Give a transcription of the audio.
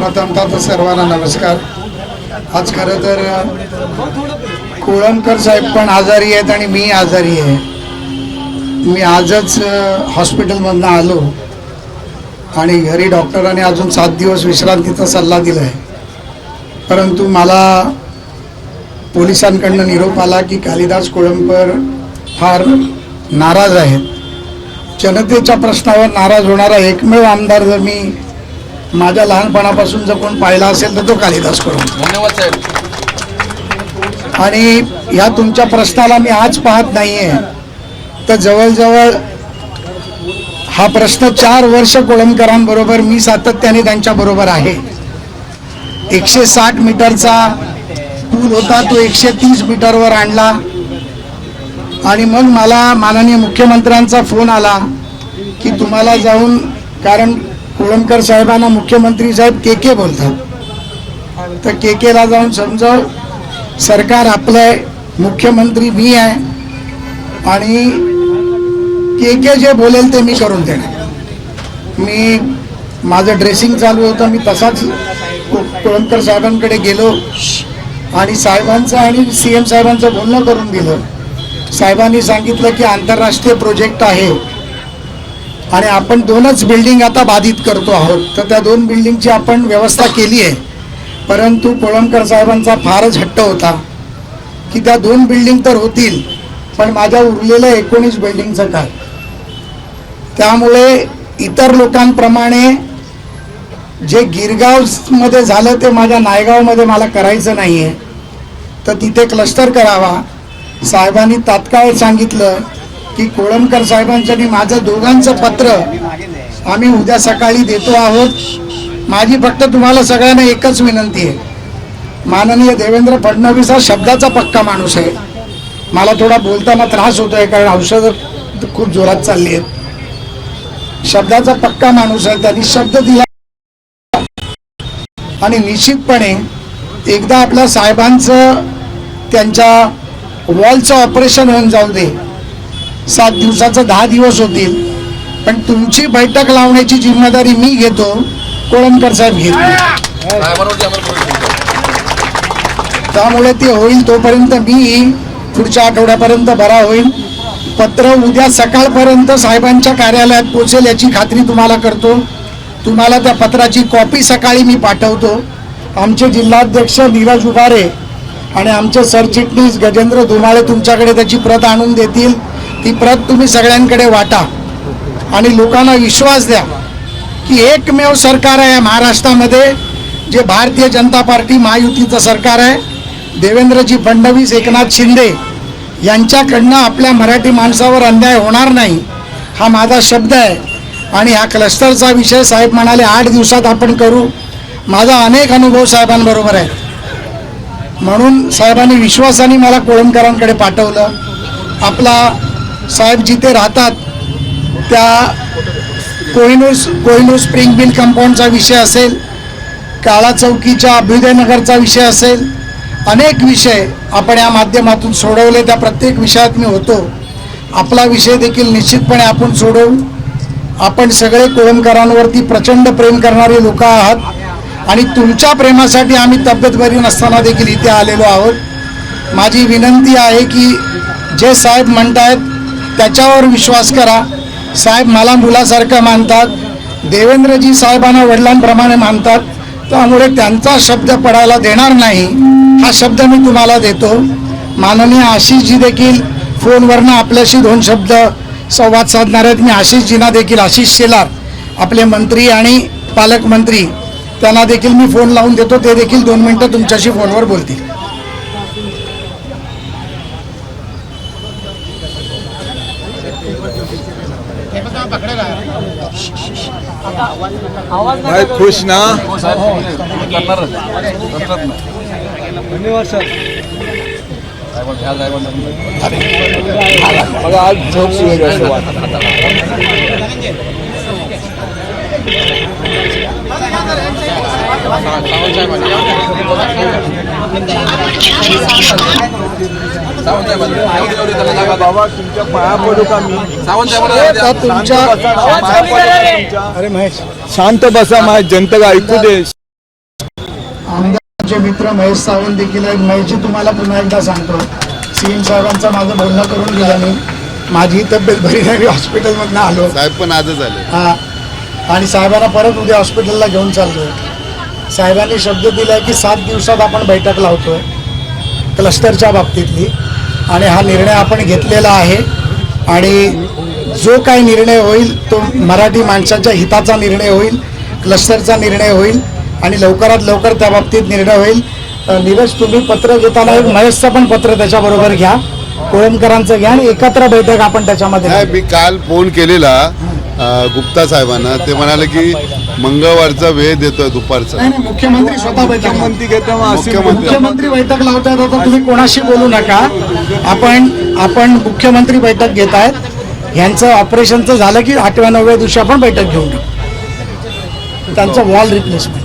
प्रथमतः तर सर्वांना नमस्कार। आज खरं तर कोळंबकर साहेब पण आजारी आहेत आणि मी आजारी आहे। मी आजच हॉस्पिटलमधून आलो आणि घरी डॉक्टरांनी अजून 7 दिवस विश्रांतीचा सल्ला दिला आहे, परंतु मला पोलिसांकडून निरोप आला की कालिदास कोळंबकर फार नाराज आहेत। जनतेच्या प्रश्नावर नाराज होणारा एकमेव आमदार जर मी माझ्या लहानपणापासून जर कोण पाहिला असेल तर तो कालिदास कोळंबकर। धन्यवाद साहेब। आणि या तुमच्या प्रश्नाला मी आज पाहत नाहीये, तर जवळजवळ हा प्रश्न 4 वर्ष कोळंबकरांबरोबर मी सातत्याने त्यांच्या बरोबर आहे। 160 मीटरचा पूल होता तो 130 मीटरवर आणला आणि मग मला माननीय मुख्यमंत्र्यांचा फोन आला की तुम्हाला जाऊन, कारण कोळंबकर साहेबांना मुख्यमंत्री साहेब के बोलतात, तर केला जाऊन समजाव सरकार आपलं आहे, मुख्यमंत्री मी आहे आणि के जे बोलेल ते मी करून देणार। मी माझं ड्रेसिंग चालू होतं, मी तसाच कोळंबकर साहेबांकडे गेलो आणि साहेबांचं आणि CM साहेबांचं बोलणं करून दिलं। साहेबांनी सांगितलं की आंतरराष्ट्रीय प्रोजेक्ट आहे आणि आपण 2च बिल्डिंग आता बाधित करतो आहोत, तर त्या 2 बिल्डिंगची आपण व्यवस्था केली आहे, परंतु कोळंबकर साहेबांचा फारच हट्ट होता की त्या 2 बिल्डिंग तर होतील, पण माझ्या उरलेल्या 19 बिल्डिंगचं काय। त्यामुळे इतर लोकांप्रमाणे जे गिरगावमध्ये झालं ते माझ्या नायगावमध्ये मला करायचं नाही आहे, तर तिथे क्लस्टर करावा। साहेबांनी तात्काळ सांगितलं की कोळंबकर साहेबांचं आणि माझं दोघांचं पत्र आम्ही उद्या सकाळी देतो आहोत। माझी फक्त तुम्हाला सगळ्यांना एकच विनंती आहे, माननीय देवेंद्र फडणवीस हा शब्दाचा पक्का माणूस आहे। मला थोडा बोलताना त्रास होतोय कारण औषधं खूप जोरात चालली आहेत। शब्दाचा पक्का माणूस आहे, त्यांनी शब्द दिला आणि निश्चितपणे एकदा आपल्या साहेबांचं त्यांच्या वॉलचं ऑपरेशन होऊन जाऊ दे, 7 दिवसाचं 10 दिवस होतील, पण तुमची बैठक लावण्याची जिम्मेदारी मी घेतो, कोळंबकर साहेब घेतो। त्यामुळे ते होईल तोपर्यंत मी पुढच्या आठवड्यापर्यंत बरा होईल। पत्र उद्या सकाळपर्यंत साहेबांच्या कार्यालयात पोहोचेल याची खात्री तुम्हाला करतो। तुम्हाला त्या पत्राची कॉपी सकाळी मी पाठवतो। आमचे जिल्हाध्यक्ष नीरज उभारे आणि आमचे सरचिटणीस गजेंद्र धुमाळे तुमच्याकडे त्याची प्रत आणून देतील। ती प्रत तुम्ही सगळ्यांकडे वाटा आणि लोकांना विश्वास द्या की एकमेव सरकार आहे महाराष्ट्रामध्ये जे भारतीय जनता पार्टी महायुतीचं सरकार आहे। देवेंद्रजी फडणवीस, एकनाथ शिंदे यांच्याकडनं आपल्या मराठी माणसावर अन्याय होणार नाही, हा माझा शब्द आहे। आणि हा क्लस्टरचा विषय साहेब म्हणाले 8 दिवसात आपण करू। माझा अनेक अनुभव साहेबांबरोबर आहे, म्हणून साहेबांनी विश्वासाने मला कोळंबकरांकडे पाठवलं। आपला साहेब जिथे राहतात त्या कोहिनूर स्प्रिंग मिल कंपाऊंडचा विषय असेल, काळा चौकीच्या अभ्युदयनगरचा विषय असेल, अनेक विषय आपण या माध्यमातून सोडवले। त्या प्रत्येक विषयात मी होतो। आपला विषय देखील निश्चितपणे आपण सोडवू। आपण सगळे कोळंबकरांवरती प्रचंड प्रेम करणारे लोक आहात आणि तुमच्या प्रेमासाठी आम्ही तब्येत बरी नसताना देखील इथे आलेलो आहोत। माझी विनंती आहे की जे साहेब म्हणतायत त्याच्यावर विश्वास करा। साहेब मला मुलासारखं मानतात, देवेंद्रजी साहेबांना वडिलांप्रमाणे मानतात, त्यामुळे त्यांचा शब्द पडायला देणार नाही, हा शब्द मी तुम्हाला देतो। माननीय आशिषजी देखील फोनवरनं आपल्याशी 2 शब्द संवाद साधणार आहेत। मी आशिषजींना देखील, आशिष शेलार आपले मंत्री आणि पालकमंत्री, त्यांना देखील मी फोन लावून देतो, ते देखील 2 मिनिटं तुमच्याशी फोनवर बोलतील। भाई खुश ना? धन्यवाद सर। आज झोप सुरू बाबा तुमच्या पाया पडू का मी? तुमच्या अरे महेश शांत बसा, माझ्या जनतेला ऐकू दे। आमचे मित्र महेश सावंत देखील आहेत. महेशजी, तुम्हाला पुन्हा एकदा सांगतो, सीएम साहेबांचं माझं बोलणं करून दिलं मी. माझी तब्येत बरी नाही, हॉस्पिटलमधनं आलो. साहेब पण आजच आले. हा, आणि साहेबांना परत उद्या हॉस्पिटलला घेऊन चालतोय. साहेबांनी शब्द दिलाय की 7 दिवसात आपण बैठक लावतोय क्लस्टरच्या बाबतीतली, आणि हा निर्णय आपण घेतलेला आहे. आणि जो काही निर्णय होईल तो मराठी माणसाच्या हिताचा निर्णय होईल, क्लस्टरचा निर्णय होईल, आणि लवकरात लवकर त्या बाबतीत निर्णय होईल. नीरज, तुम्ही पत्र घेताना एक महेशचं पण पत्र त्याच्याबरोबर घ्या, कोळंबकरांचं घ्या, आणि एकत्र बैठक आपण त्याच्यामध्ये नाही, मी काल फोन केलेला गुप्ता साहेबांना. ते म्हणाले की मंगळवारचा वेळ देतोय दुपारचा. नाही, मुख्यमंत्री स्वतः बैठक मुख्यमंत्री घेता मग अशी मुख्यमंत्री बैठक लावतायत. आता तुम्ही कोणाशी बोलू नका. आपण मुख्यमंत्री बैठक घेत आहेत. ह्यांचं ऑपरेशनचं झालं की 8व्या 9व्या दिवशी आपण बैठक घेऊन टाकू त्यांचं वॉल रिप्लेसमेंट.